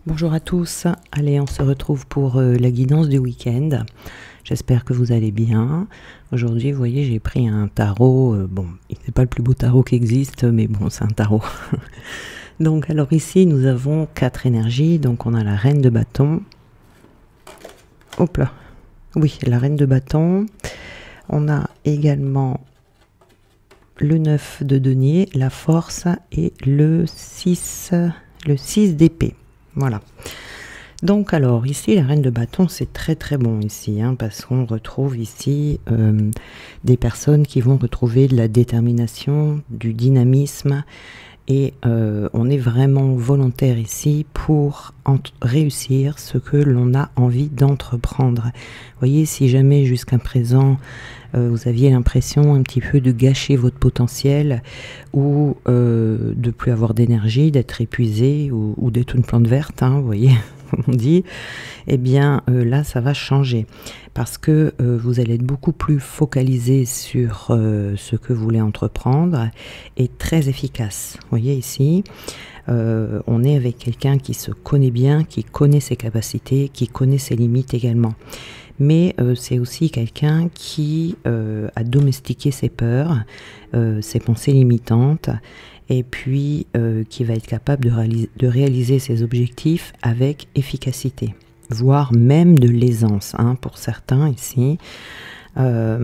Bonjour à tous, allez on se retrouve pour la guidance du week-end. J'espère que vous allez bien. Aujourd'hui vous voyez j'ai pris un tarot, bon il n'est pas le plus beau tarot qui existe mais bon c'est un tarot. Donc alors ici nous avons 4 énergies, donc on a la reine de bâton. Hop là, oui la reine de bâton. On a également le 9 de denier, la force et le 6 d'épée. Voilà. Donc alors ici la reine de bâton c'est très très bon ici hein, parce qu'on retrouve ici des personnes qui vont retrouver de la détermination, du dynamisme et on est vraiment volontaire ici pour réussir ce que l'on a envie d'entreprendre. Vous voyez, si jamais jusqu'à présent vous aviez l'impression un petit peu de gâcher votre potentiel ou de plus avoir d'énergie, d'être épuisé ou d'être une plante verte, hein, vous voyez, comme on dit, eh bien là ça va changer parce que vous allez être beaucoup plus focalisé sur ce que vous voulez entreprendre et très efficace. Vous voyez ici, on est avec quelqu'un qui se connaît bien, qui connaît ses capacités, qui connaît ses limites également. Mais c'est aussi quelqu'un qui a domestiqué ses peurs, ses pensées limitantes, et puis qui va être capable de réaliser ses objectifs avec efficacité, voire même de l'aisance, hein, pour certains ici. Ça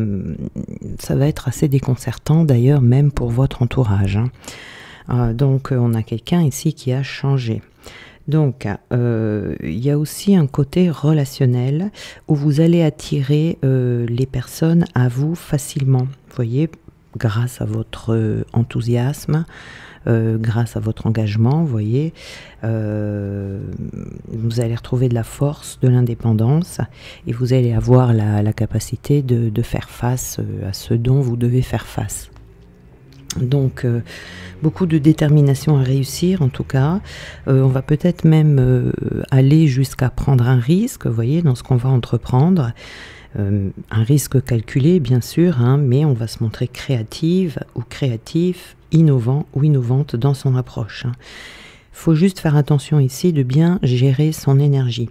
va être assez déconcertant d'ailleurs, même pour votre entourage. Hein. Donc on a quelqu'un ici qui a changé. Donc, il y a aussi un côté relationnel où vous allez attirer les personnes à vous facilement. Vous voyez, grâce à votre enthousiasme, grâce à votre engagement, vous voyez, vous allez retrouver de la force, de l'indépendance et vous allez avoir la capacité de faire face à ce dont vous devez faire face. Donc beaucoup de détermination à réussir en tout cas, on va peut-être même aller jusqu'à prendre un risque, vous voyez, dans ce qu'on va entreprendre, un risque calculé bien sûr, hein, mais on va se montrer créative ou créatif, innovant ou innovante dans son approche. Il faut juste faire attention ici de bien gérer son énergie.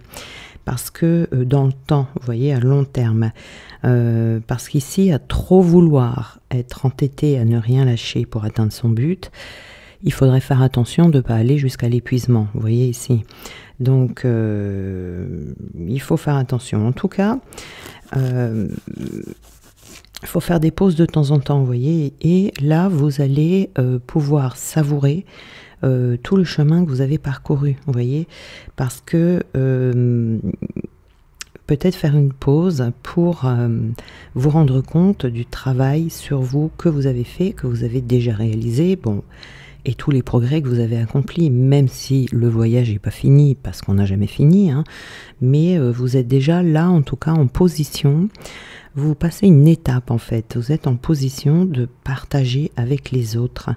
Parce que dans le temps, vous voyez, à long terme, parce qu'ici, à trop vouloir être entêté à ne rien lâcher pour atteindre son but, il faudrait faire attention de ne pas aller jusqu'à l'épuisement, vous voyez ici. Donc, il faut faire attention. En tout cas, il faut faire des pauses de temps en temps, vous voyez, et là, vous allez pouvoir savourer tout le chemin que vous avez parcouru, vous voyez, parce que peut-être faire une pause pour vous rendre compte du travail sur vous que vous avez fait, que vous avez déjà réalisé, bon, et tous les progrès que vous avez accomplis, même si le voyage n'est pas fini, parce qu'on n'a jamais fini, hein, mais vous êtes déjà là, en tout cas, en position. Vous passez une étape en fait, vous êtes en position de partager avec les autres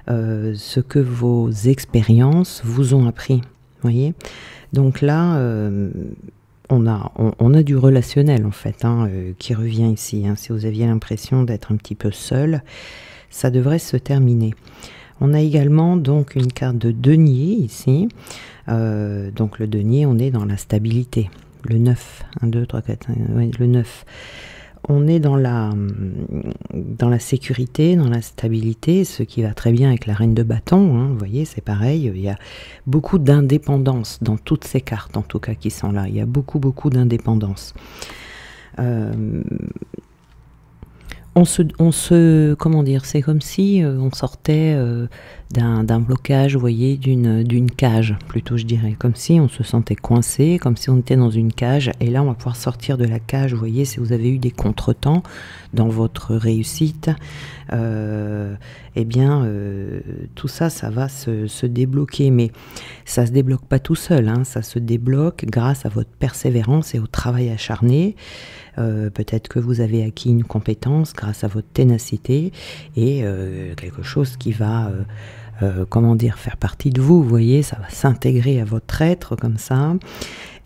ce que vos expériences vous ont appris, voyez. Donc là, on a du relationnel en fait, hein, qui revient ici. Hein. Si vous aviez l'impression d'être un petit peu seul, ça devrait se terminer. On a également donc une carte de denier ici, donc le denier, on est dans la stabilité, le 9, 1, 2, 3, 4, 5, ouais, le 9. On est dans la sécurité, dans la stabilité, ce qui va très bien avec la reine de bâton, hein, vous voyez, c'est pareil, il y a beaucoup d'indépendance dans toutes ces cartes, en tout cas, qui sont là, il y a beaucoup d'indépendance. Comment dire, c'est comme si on sortait d'un blocage, vous voyez, d'une cage, plutôt je dirais, comme si on se sentait coincé, comme si on était dans une cage, et là on va pouvoir sortir de la cage, vous voyez, si vous avez eu des contretemps dans votre réussite, eh bien, tout ça, ça va se débloquer, mais ça se débloque pas tout seul, hein, ça se débloque grâce à votre persévérance et au travail acharné. Peut-être que vous avez acquis une compétence grâce à votre ténacité et quelque chose qui va, comment dire, faire partie de vous, vous voyez, ça va s'intégrer à votre être comme ça.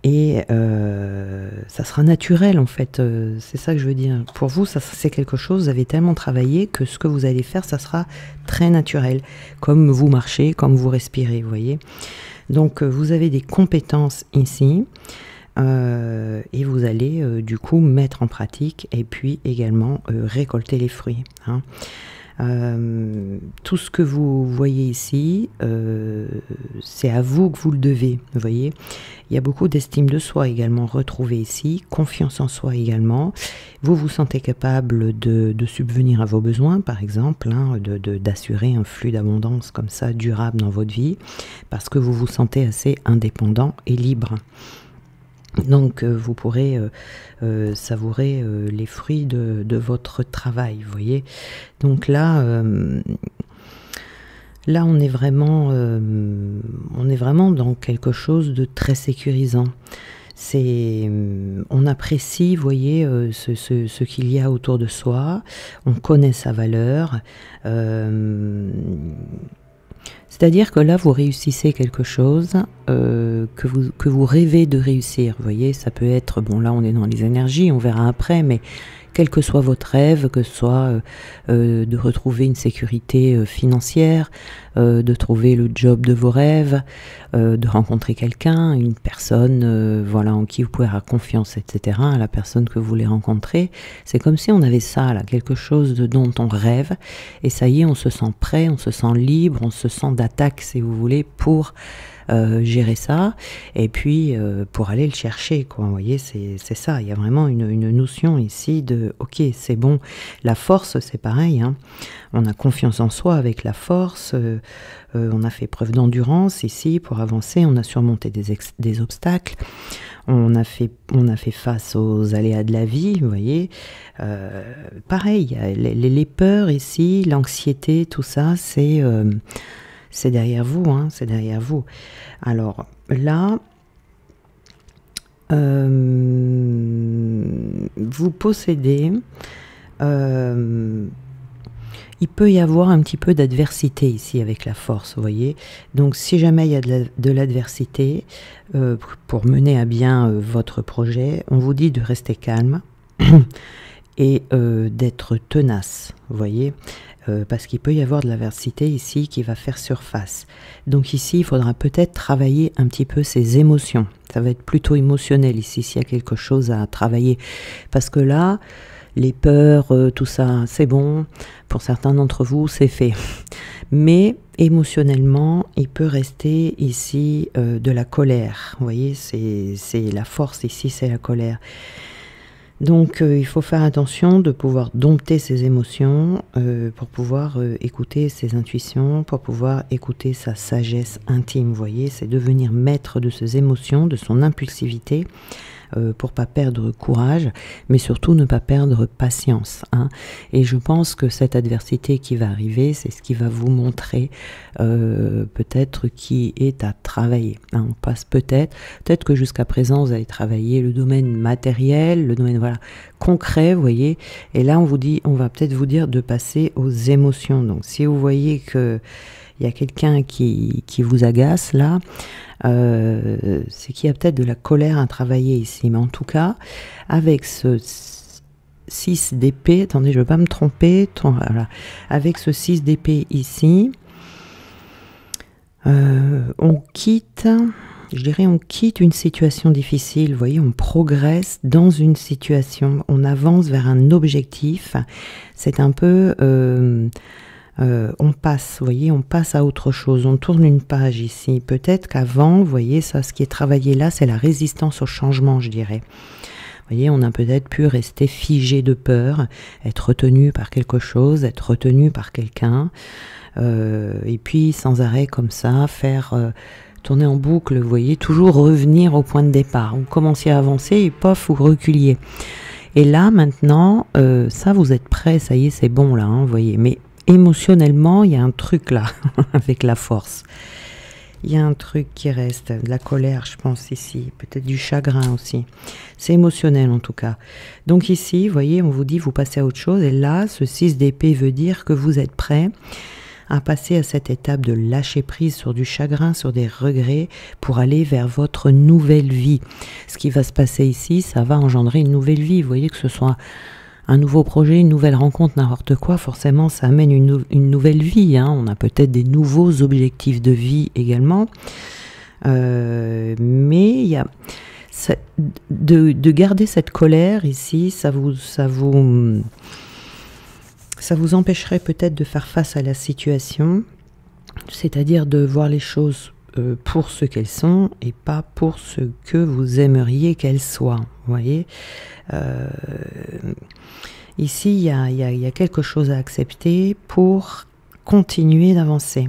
Et ça sera naturel en fait, c'est ça que je veux dire. Pour vous, ça c'est quelque chose, vous avez tellement travaillé que ce que vous allez faire, ça sera très naturel. Comme vous marchez, comme vous respirez, vous voyez. Donc vous avez des compétences ici et vous allez du coup mettre en pratique et puis également récolter les fruits, hein. Tout ce que vous voyez ici, c'est à vous que vous le devez, vous voyez. Il y a beaucoup d'estime de soi également retrouvée ici, confiance en soi également. Vous vous sentez capable de subvenir à vos besoins, par exemple, hein, d'assurer un flux d'abondance comme ça, durable dans votre vie, parce que vous vous sentez assez indépendant et libre. Donc vous pourrez savourer les fruits de votre travail, vous voyez. Donc là, là on est vraiment dans quelque chose de très sécurisant. On apprécie, vous voyez, ce qu'il y a autour de soi, on connaît sa valeur. C'est-à-dire que là, vous réussissez quelque chose que vous rêvez de réussir. Vous voyez, ça peut être, bon là on est dans les énergies, on verra après, mais quel que soit votre rêve, que ce soit de retrouver une sécurité financière, de trouver le job de vos rêves, de rencontrer quelqu'un, une personne voilà, en qui vous pouvez avoir confiance, etc., à la personne que vous voulez rencontrer. C'est comme si on avait ça, là, quelque chose dont on rêve, et ça y est, on se sent prêt, on se sent libre, on se sent d'attaque, si vous voulez, pour gérer ça, et puis pour aller le chercher, quoi. Vous voyez, c'est ça, il y a vraiment une notion ici de, ok, c'est bon. La force, c'est pareil, hein. On a confiance en soi avec la force, on a fait preuve d'endurance ici pour avancer, on a surmonté des obstacles, on a fait face aux aléas de la vie, vous voyez. Pareil, les peurs ici, l'anxiété, tout ça, c'est derrière vous, hein, c'est derrière vous. Alors là, vous possédez, il peut y avoir un petit peu d'adversité ici avec la force, vous voyez. Donc si jamais il y a de l'adversité, pour mener à bien votre projet, on vous dit de rester calme et d'être tenace, vous voyez. Parce qu'il peut y avoir de l'adversité ici qui va faire surface. Donc ici, il faudra peut-être travailler un petit peu ses émotions. Ça va être plutôt émotionnel ici, s'il y a quelque chose à travailler. Parce que là, les peurs, tout ça, c'est bon. Pour certains d'entre vous, c'est fait. Mais émotionnellement, il peut rester ici de la colère. Vous voyez, c'est la force ici, c'est la colère. Donc il faut faire attention de pouvoir dompter ses émotions pour pouvoir écouter ses intuitions, pour pouvoir écouter sa sagesse intime, vous voyez, c'est devenir maître de ses émotions, de son impulsivité, pour pas perdre courage, mais surtout ne pas perdre patience, hein. Et je pense que cette adversité qui va arriver, c'est ce qui va vous montrer peut-être qui est à travailler, hein. On passe peut-être que jusqu'à présent vous avez travaillé le domaine matériel, le domaine voilà concret, vous voyez, et là on va peut-être vous dire de passer aux émotions. Donc si vous voyez que il y a quelqu'un qui vous agace là, c'est qu'il y a peut-être de la colère à travailler ici. Mais en tout cas, avec ce 6 d'épée, attendez, je ne veux pas me tromper, voilà. Avec ce 6 d'épée ici, on quitte, je dirais, on quitte une situation difficile. Vous voyez, on progresse dans une situation, on avance vers un objectif. C'est un peu... on passe, vous voyez, on passe à autre chose, on tourne une page ici. Peut-être qu'avant, vous voyez, ça, ce qui est travaillé là, c'est la résistance au changement, je dirais. Vous voyez, on a peut-être pu rester figé de peur, être retenu par quelque chose, être retenu par quelqu'un, et puis sans arrêt comme ça, faire tourner en boucle, vous voyez, toujours revenir au point de départ. Vous commenciez à avancer et pof, vous reculiez. Et là, maintenant, ça, vous êtes prêts, ça y est, c'est bon là, hein, vous voyez, mais émotionnellement, il y a un truc là, avec la force. Il y a un truc qui reste, de la colère, je pense, ici. Peut-être du chagrin aussi. C'est émotionnel, en tout cas. Donc ici, vous voyez, on vous dit, vous passez à autre chose. Et là, ce 6 d'épée veut dire que vous êtes prêt à passer à cette étape de lâcher prise sur du chagrin, sur des regrets, pour aller vers votre nouvelle vie. Ce qui va se passer ici, ça va engendrer une nouvelle vie. Vous voyez, que ce soit un nouveau projet, une nouvelle rencontre, n'importe quoi, forcément ça amène une nouvelle vie, hein. On a peut-être des nouveaux objectifs de vie également. Mais il y a de garder cette colère ici, ça vous empêcherait peut-être de faire face à la situation, c'est-à-dire de voir les choses pour ce qu'elles sont et pas pour ce que vous aimeriez qu'elles soient. Vous voyez, ici il y a quelque chose à accepter pour continuer d'avancer.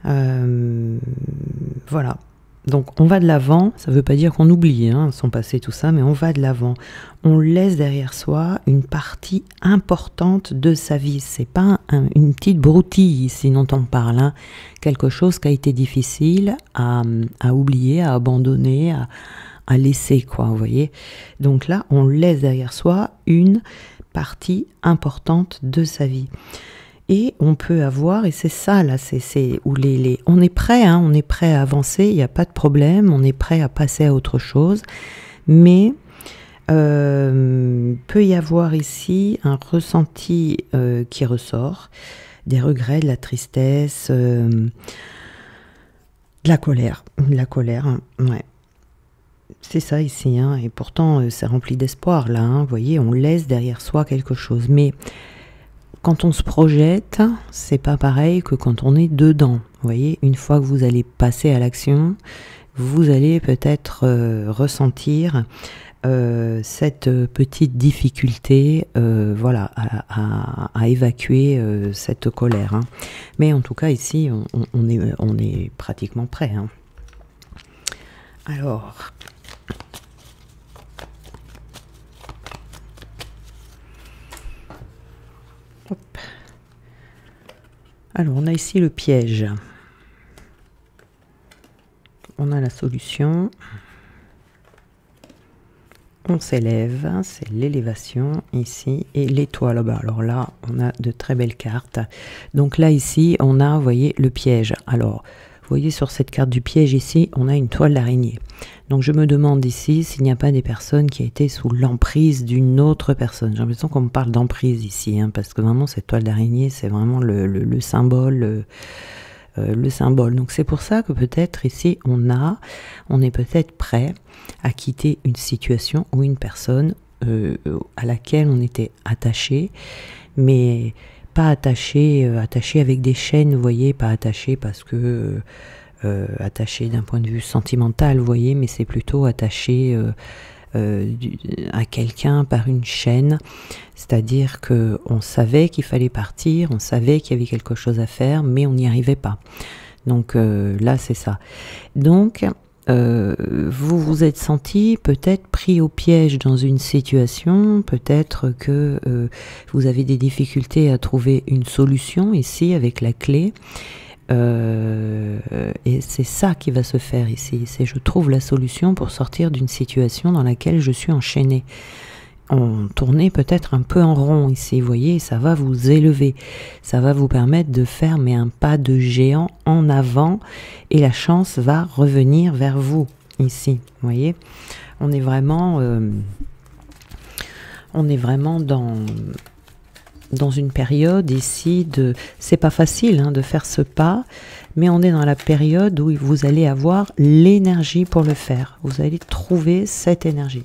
Voilà. Donc on va de l'avant, ça ne veut pas dire qu'on oublie son passé, tout ça, mais on va de l'avant. On laisse derrière soi une partie importante de sa vie. C'est pas une petite broutille ici dont on parle, quelque chose qui a été difficile à oublier, à abandonner, à laisser, quoi, vous voyez. Donc là, on laisse derrière soi une partie importante de sa vie. Et on peut avoir, et c'est ça là, c'est où on est prêt, on est prêt à avancer, il n'y a pas de problème, on est prêt à passer à autre chose, mais peut y avoir ici un ressenti qui ressort, des regrets, de la tristesse, de la colère, ouais. C'est ça ici, et pourtant c'est rempli d'espoir là, vous voyez, on laisse derrière soi quelque chose, mais quand on se projette, c'est pas pareil que quand on est dedans. Vous voyez, une fois que vous allez passer à l'action, vous allez peut-être ressentir cette petite difficulté, voilà, à évacuer cette colère. Mais en tout cas, ici, on est pratiquement prêt. Alors. Hop. Alors, on a ici le piège. On a la solution. On s'élève, c'est l'élévation ici, et l'étoile là-bas. Alors là, on a de très belles cartes. Donc là, ici, on a, vous voyez, le piège. Alors, vous voyez sur cette carte du piège ici, on a une toile d'araignée. Donc je me demande ici s'il n'y a pas des personnes qui ont été sous l'emprise d'une autre personne. J'ai l'impression qu'on me parle d'emprise ici, parce que vraiment cette toile d'araignée, c'est vraiment le symbole. Le symbole. Donc c'est pour ça que peut-être ici on est peut-être prêt à quitter une situation ou une personne à laquelle on était attaché, mais pas attaché avec des chaînes, vous voyez, pas attaché parce que attaché d'un point de vue sentimental, vous voyez, mais c'est plutôt attaché à quelqu'un par une chaîne, c'est-à-dire que on savait qu'il fallait partir, on savait qu'il y avait quelque chose à faire, mais on n'y arrivait pas. Donc là c'est ça. Donc vous vous êtes senti peut-être pris au piège dans une situation, peut-être que vous avez des difficultés à trouver une solution ici avec la clé. Et c'est ça qui va se faire ici, c'est je trouve la solution pour sortir d'une situation dans laquelle je suis enchaînée. On tournait peut-être un peu en rond ici, vous voyez, ça va vous élever, ça va vous permettre de faire un pas de géant en avant et la chance va revenir vers vous ici, vous voyez. On est vraiment dans une période ici c'est pas facile de faire ce pas, mais on est dans la période où vous allez avoir l'énergie pour le faire. Vous allez trouver cette énergie.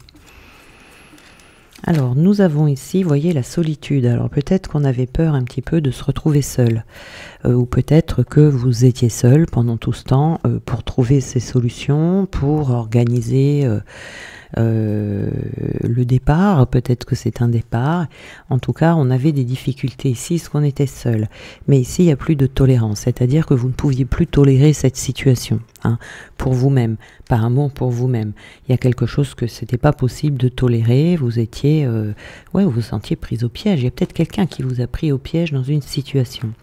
Alors, nous avons ici, vous voyez, la solitude. Alors, peut-être qu'on avait peur un petit peu de se retrouver seul. Ou peut-être que vous étiez seul pendant tout ce temps pour trouver ces solutions, pour organiser le départ. Peut-être que c'est un départ. En tout cas, on avait des difficultés ici parce qu'on était seul. Mais ici, il n'y a plus de tolérance. C'est-à-dire que vous ne pouviez plus tolérer cette situation pour vous-même, par amour pour vous-même. Il y a quelque chose que c'était pas possible de tolérer. Vous étiez, vous vous sentiez pris au piège. Il y a peut-être quelqu'un qui vous a pris au piège dans une situation.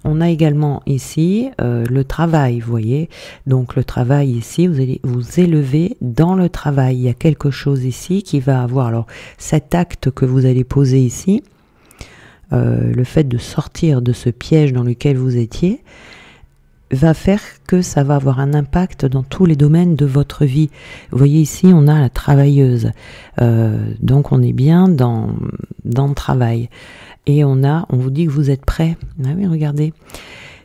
On a également ici le travail, vous voyez. Donc le travail ici, vous allez vous élever dans le travail. Il y a quelque chose ici qui va avoir, alors cet acte que vous allez poser ici, le fait de sortir de ce piège dans lequel vous étiez, va faire que ça va avoir un impact dans tous les domaines de votre vie. Vous voyez ici, on a la travailleuse. Donc on est bien dans le travail. Et on vous dit que vous êtes prêt. Ah oui, regardez.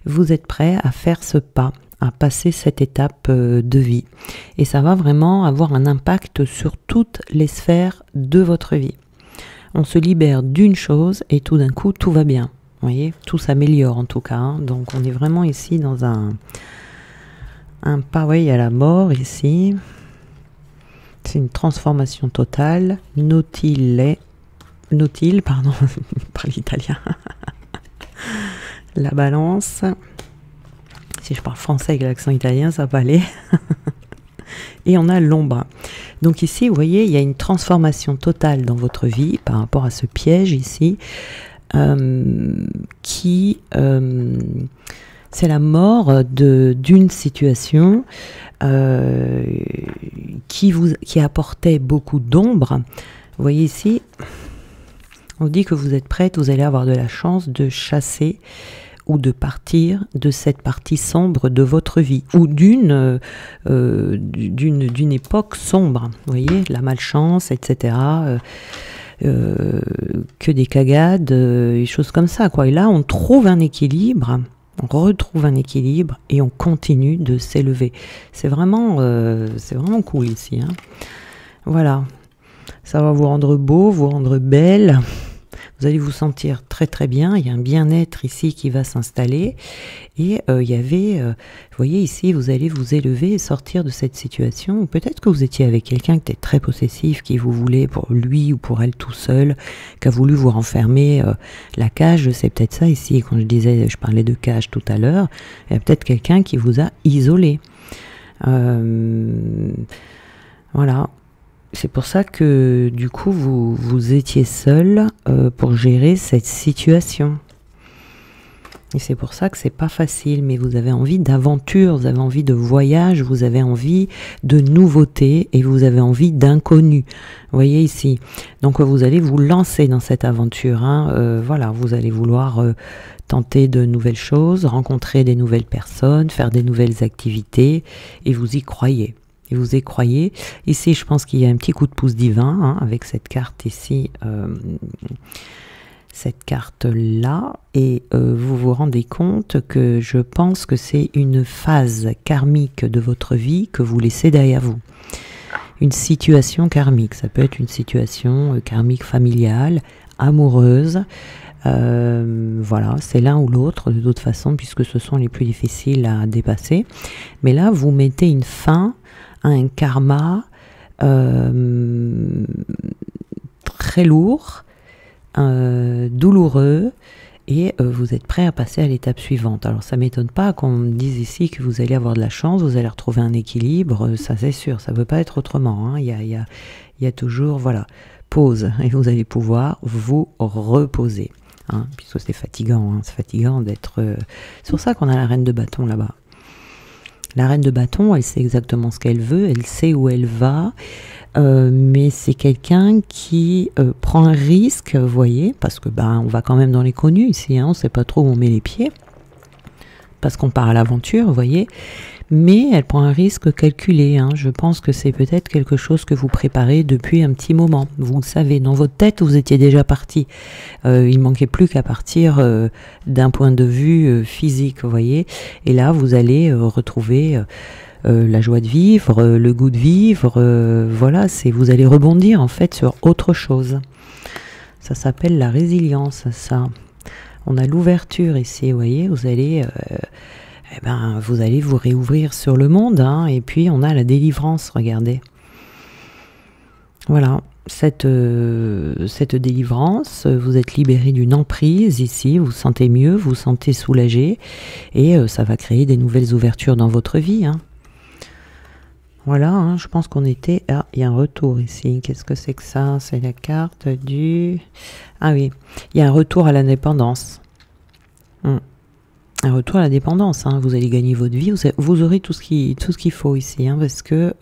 Vous êtes prêt à faire ce pas, à passer cette étape de vie. Et ça va vraiment avoir un impact sur toutes les sphères de votre vie. On se libère d'une chose et tout d'un coup, tout va bien. Vous voyez, tout s'améliore en tout cas. Hein. Donc on est vraiment ici dans un pareil à la mort ici. C'est une transformation totale. Nautile, pardon, par l'italien. La balance. Si je parle français avec l'accent italien, ça va pas aller. Et on a l'ombre. Donc ici, vous voyez, il y a une transformation totale dans votre vie par rapport à ce piège ici, c'est la mort d'une situation qui apportait beaucoup d'ombre. Vous voyez ici, on dit que vous êtes prête, vous allez avoir de la chance de chasser ou de partir de cette partie sombre de votre vie, ou d'une époque sombre, vous voyez, la malchance, etc., que des cagades, des choses comme ça, quoi. Et là, on trouve un équilibre, on retrouve un équilibre, et on continue de s'élever. C'est vraiment cool ici, hein. Voilà, ça va vous rendre beau, vous rendre belle. Vous allez vous sentir très très bien, il y a un bien-être ici qui va s'installer et il y avait, vous voyez ici, vous allez vous élever et sortir de cette situation. Peut-être que vous étiez avec quelqu'un qui était très possessif, qui vous voulait pour lui ou pour elle tout seul, qui a voulu vous renfermer la cage, c'est peut-être ça ici, quand je parlais de cage tout à l'heure, il y a peut-être quelqu'un qui vous a isolé. Voilà. C'est pour ça que du coup vous étiez seul pour gérer cette situation. Et c'est pour ça que c'est pas facile, mais vous avez envie d'aventure, vous avez envie de voyage, vous avez envie de nouveautés et vous avez envie d'inconnu. Vous voyez ici. Donc vous allez vous lancer dans cette aventure. Hein. Voilà, vous allez vouloir tenter de nouvelles choses, rencontrer des nouvelles personnes, faire des nouvelles activités et vous y croyez. Et vous y croyez. Ici, je pense qu'il y a un petit coup de pouce divin, hein, avec cette carte ici, cette carte-là. Et vous vous rendez compte que je pense que c'est une phase karmique de votre vie que vous laissez derrière vous. Une situation karmique. Ça peut être une situation karmique familiale, amoureuse. Voilà, c'est l'un ou l'autre de toute façon, puisque ce sont les plus difficiles à dépasser. Mais là, vous mettez une fin un karma très lourd, douloureux, et vous êtes prêt à passer à l'étape suivante. Alors ça ne m'étonne pas qu'on me dise ici que vous allez avoir de la chance, vous allez retrouver un équilibre, ça c'est sûr, ça ne peut pas être autrement. Hein. Il y a toujours, voilà, pause, et vous allez pouvoir vous reposer. Hein, puisque c'est fatigant, hein, c'est fatigant d'être... c'est pour ça qu'on a la reine de bâton là-bas. La reine de bâton, elle sait exactement ce qu'elle veut, elle sait où elle va, mais c'est quelqu'un qui prend un risque, vous voyez, parce que on va quand même dans les connus ici, hein, on ne sait pas trop où on met les pieds, parce qu'on part à l'aventure, vous voyez, mais elle prend un risque calculé. Hein. Je pense que c'est peut-être quelque chose que vous préparez depuis un petit moment. Vous le savez, dans votre tête, vous étiez déjà parti. Il manquait plus qu'à partir d'un point de vue physique, vous voyez. Et là, vous allez retrouver la joie de vivre, le goût de vivre. Voilà, vous allez rebondir en fait sur autre chose. Ça s'appelle la résilience, ça. On a l'ouverture ici, vous voyez. Vous allez... vous allez vous réouvrir sur le monde, hein, et puis on a la délivrance, regardez. Voilà, cette délivrance, vous êtes libéré d'une emprise ici, vous vous sentez mieux, vous vous sentez soulagé, et ça va créer des nouvelles ouvertures dans votre vie. Hein. Voilà, hein, je pense qu'on était... Ah, il y a un retour ici, qu'est-ce que c'est que ça? C'est la carte du... Ah oui, il y a un retour à l'indépendance. Un retour à la dépendance, hein. Vous allez gagner votre vie, vous aurez tout ce qu'il faut ici, hein, parce que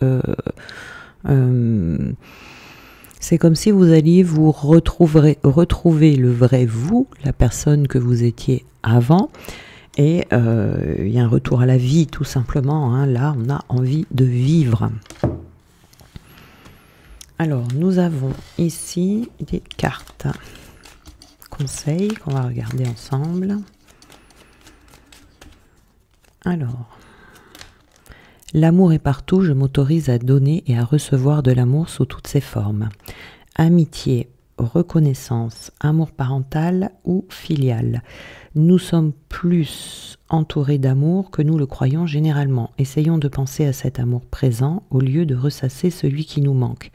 c'est comme si vous alliez vous retrouver le vrai vous, la personne que vous étiez avant, et il y a un retour à la vie tout simplement, hein. Là on a envie de vivre. Alors nous avons ici des cartes conseils qu'on va regarder ensemble. Alors, L'amour est partout, je m'autorise à donner et à recevoir de l'amour sous toutes ses formes. Amitié, reconnaissance, amour parental ou filial. Nous sommes plus entourés d'amour que nous le croyons généralement. Essayons de penser à cet amour présent au lieu de ressasser celui qui nous manque.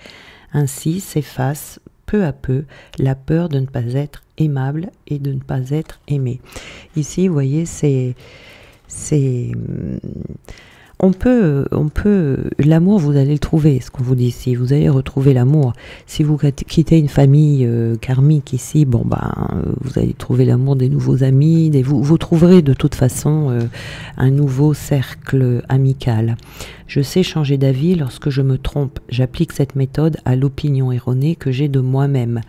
Ainsi s'efface peu à peu la peur de ne pas être aimable et de ne pas être aimé. Ici, vous voyez, on peut, l'amour, vous allez le trouver, ce qu'on vous dit ici, vous allez retrouver l'amour. Si vous quittez une famille karmique ici, bon vous allez trouver l'amour des nouveaux amis, vous trouverez de toute façon un nouveau cercle amical. Je sais changer d'avis lorsque je me trompe. J'applique cette méthode à l'opinion erronée que j'ai de moi-même.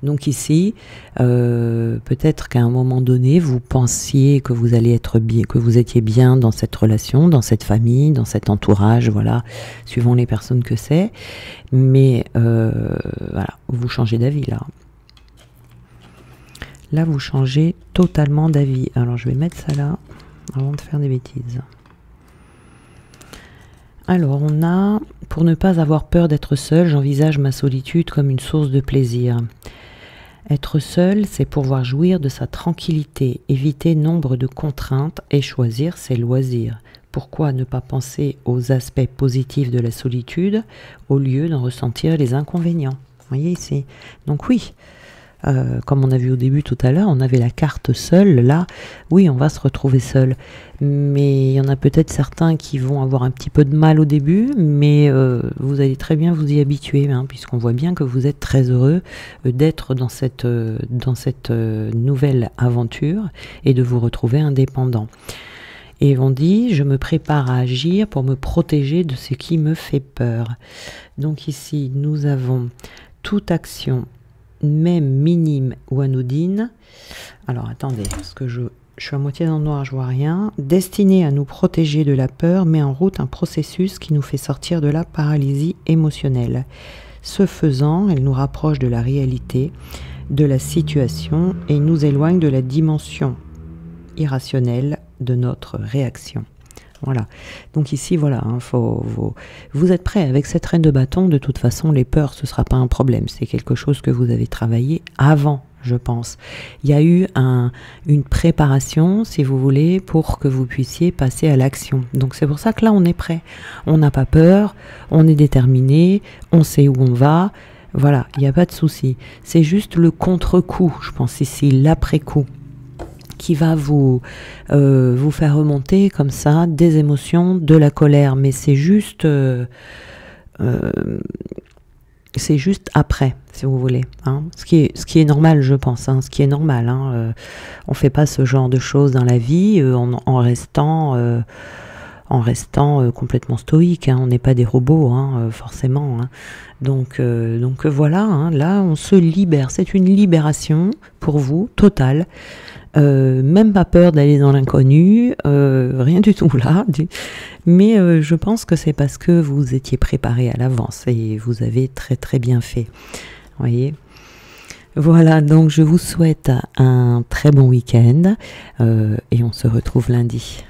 Donc ici, peut-être qu'à un moment donné, vous pensiez que vous allez être bien, que vous étiez bien dans cette relation, dans cette famille, dans cet entourage, voilà, suivant les personnes que c'est. Mais voilà, vous changez d'avis là. Là, vous changez totalement d'avis. Alors, je vais mettre ça là, avant de faire des bêtises. Alors, on a, pour ne pas avoir peur d'être seul, j'envisage ma solitude comme une source de plaisir. Être seul, c'est pouvoir jouir de sa tranquillité, éviter nombre de contraintes et choisir ses loisirs. Pourquoi ne pas penser aux aspects positifs de la solitude au lieu d'en ressentir les inconvénients? Vous voyez ici. Donc oui, comme on a vu au début tout à l'heure, on avait la carte seule. Là, oui, on va se retrouver seul. Mais il y en a peut-être certains qui vont avoir un petit peu de mal au début, mais vous allez très bien vous y habituer, hein, puisqu'on voit bien que vous êtes très heureux d'être dans cette nouvelle aventure et de vous retrouver indépendant. Et on dit, je me prépare à agir pour me protéger de ce qui me fait peur. Donc ici, nous avons toute action, même minime ou anodine. Alors attendez, parce que je suis à moitié dans le noir, je vois rien. Destinée à nous protéger de la peur, met en route un processus qui nous fait sortir de la paralysie émotionnelle. Ce faisant, elle nous rapproche de la réalité, de la situation et nous éloigne de la dimension irrationnelle de notre réaction. Voilà. Donc ici, voilà, hein, vous êtes prêts avec cette reine de bâton. De toute façon, les peurs, ce ne sera pas un problème. C'est quelque chose que vous avez travaillé avant, je pense. Il y a eu une préparation, si vous voulez, pour que vous puissiez passer à l'action. Donc c'est pour ça que là, on est prêt. On n'a pas peur, on est déterminé, on sait où on va. Voilà, il n'y a pas de souci. C'est juste le contre-coup, je pense ici, l'après-coup, qui va vous faire remonter comme ça des émotions, de la colère. Mais c'est juste après, si vous voulez. Hein. Ce qui est normal, je pense. Hein, ce qui est normal. Hein. On ne fait pas ce genre de choses dans la vie en restant complètement stoïque. Hein. On n'est pas des robots, hein, forcément. Hein. Donc voilà, hein, là, on se libère. C'est une libération pour vous, totale. Même pas peur d'aller dans l'inconnu, rien du tout là. Mais je pense que c'est parce que vous étiez préparé à l'avance et vous avez très très bien fait. Voyez. Voilà, donc je vous souhaite un très bon week-end et on se retrouve lundi.